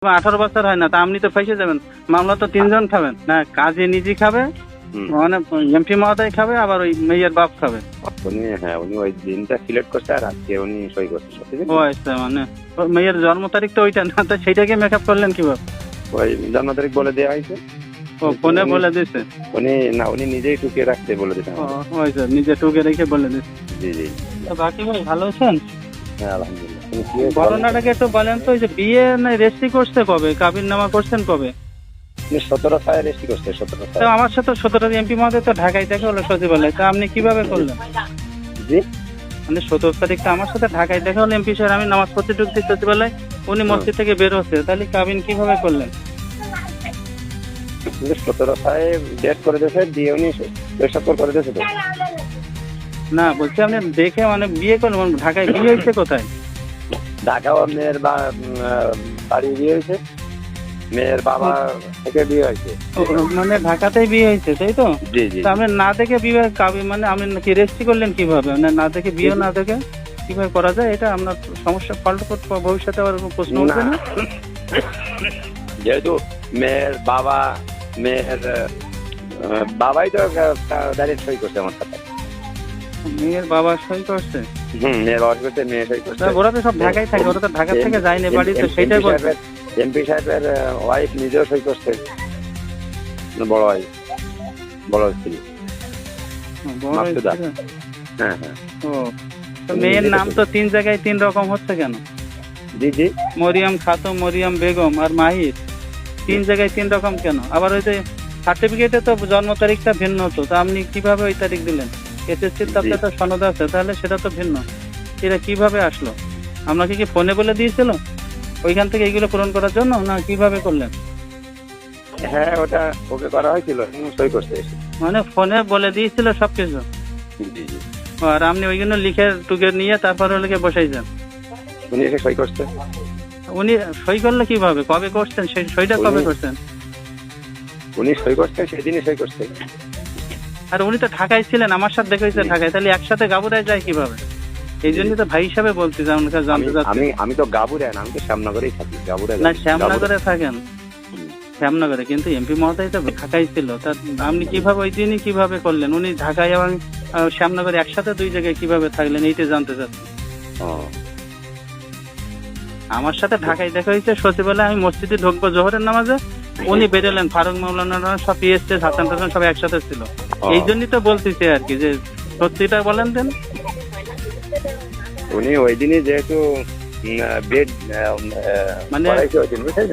18 বছর হয় না, তা আপনি তো ফাঁসে যাবেন। মামলা তো 3 জন খাবেন না, কাজী নিজে খাবে, মানে এমপি মহোদয় খাবে, আবার ওই মেয়ের বাপ খাবে। উনি ওই দিনটা সিলেক্ট করছে আর আজকে উনি সই করছে। ও আচ্ছা, মানে ওর মেয়ের জন্ম তারিখ তো ওইটা না, তো সেইটাকে মেকআপ করলেন কিভাবে? ওই জন্ম তারিখ বলে দেওয়া হয়েছে। ও ফোনে বলে দিছে? উনি নিজেই টুকে রাখতে বলে দিতেন। ও আচ্ছা, নিজে টুকে রেখে বলে দিছে। জি জি। তো বাকি ভাই ভালো আছেন? হ্যাঁ আলহামদুলিল্লাহ। ঘটনাটাকে একটু বলেন তো, ওই যে বিয়ে না রেজিস্ট্রি করছে কবে, কাবির নামা করছেন কবে? 17 সালে রেজিস্ট্রি করছে। 17 তো আমার সাথে 17 এমপি মহোদয় তো ঢাকায় দেখা হলো সচিবালয়, তা আপনি কিভাবে করলেন? জি, মানে 17 তারিখটা আমার সাথে ঢাকায় দেখা হলো এমপি স্যার, আমি নামাজ পড়তে ঢুকছি সচিবালয়, উনি মসজিদ থেকে বের হচ্ছে, তাহলে কাবিন কিভাবে করলেন? 17 সালে ডেট করে দিয়েছে, দিয়ে উনি সই করে দিয়েছে তো। না বলছি আপনি দেখে মানে বিয়ে করলেন, ঢাকায় বিয়ে হয়েছে কোথায়? ঢাকা ও মেয়ের বাড়ি বিয়ে হয়েছে, মেয়ের বাবা থেকে বিয়ে হয়েছে। মানে ঢাকাতেই বিয়ে হয়েছে, তাই তো? জি জি। তা আপনি না দেখে বিয়ে কাবিন, মানে আপনি কি রেজিস্ট্রি করলেন কিভাবে? মানে না দেখে বিয়ে না দেখে কিভাবে করা যায়? এটা আপনার সমস্যা, পাল্টা ভবিষ্যতে আবার প্রশ্ন উঠবে না? যেহেতু মেয়ের বাবাই তো ডাইরেক্ট সই করছে আমার সাথে। মেয়ের বাবা সই করছে? মেয়ের বাবা করছে, মেয়ে সই করছে। ওরা তো সব ঢাকায় থাকে, ওরা তো ঢাকা থেকে যায়নি বাড়িতে, সেইটাই বলছে। এমপি সাহেবের ওয়াইফ নিজেও সই করছে, বড় ওয়াইফ, বড় স্ত্রী। বড় মাকসুদা। হয়েছে? হ্যাঁ হ্যাঁ। ও, তো মেয়ের নাম তো 3 জায়গায় 3 রকম হচ্ছে কেন? জি জি। মরিয়ম খাতুন, মরিয়ম বেগম আর মাহির, 3 জায়গায় 3 রকম কেন? আবার ওই যে সার্টিফিকেটে তো জন্ম তারিখটা ভিন্ন হতো, তা আপনি কিভাবে ওই তারিখ দিলেন? এসএসসির তাতে তো সনদ আছে, তাহলে সেটা তো ভিন্ন। এটা কিভাবে আসলো? আপনাকে কি ফোনে বলে দিয়েছিল ওইখান থেকে এইগুলো পূরণ করার জন্য, না কিভাবে করলেন? হ্যাঁ, ওটা ওকে করা হয়েছিল, সই করতে এসে। মানে ফোনে বলে দিয়েছিল সবকিছু? জি জি। আর আপনি ওইগুলো লিখে টুকে নিয়ে তারপরে লিখে বসাইছেন? উনি এসে সই করছে। উনি সই করলে কিভাবে, কবে করছেন, সেই সইটা কবে করছেন? উনি সই করছে, সেদিনই সই করছে। আর উনি তো ঢাকায় ছিলেন, আমার সাথে দেখা হয়েছে ঢাকায়, তাহলে একসাথে গাবুরায় যায় কিভাবে? এই জন্যই তো ভাই হিসাবে বলছি, জানতে চাচ্ছি। আমি তো গাবুরায় না, আমি তো শ্যামনগরেই থাকি। না, শ্যামনগরে থাকেন, শ্যামনগরে, কিন্তু এমপি মহোদয় তো ঢাকায় ছিল, তা আপনি কিভাবে ওই দিনই কিভাবে করলেন? উনি ঢাকায় এবং শ্যামনগরে একসাথে 2 জায়গায় কিভাবে থাকলেন, এইটা জানতে চাচ্ছি। আমার সাথে ঢাকায় দেখা হয়েছে সচিবালয়, আমি মসজিদে ঢুকবো জোহরের নামাজে, উনি বেরোলেন, ফারুক মাওলানা সব পিএসসি হাসান টাসান সব একসাথে ছিল। এই জন্যই তো বলতেছি আর কি, যে সত্যিটা বলেন দেন। উনি ওই দিনই যেহেতু বেড মানে করাইছে ওই দিন, বুঝছেন?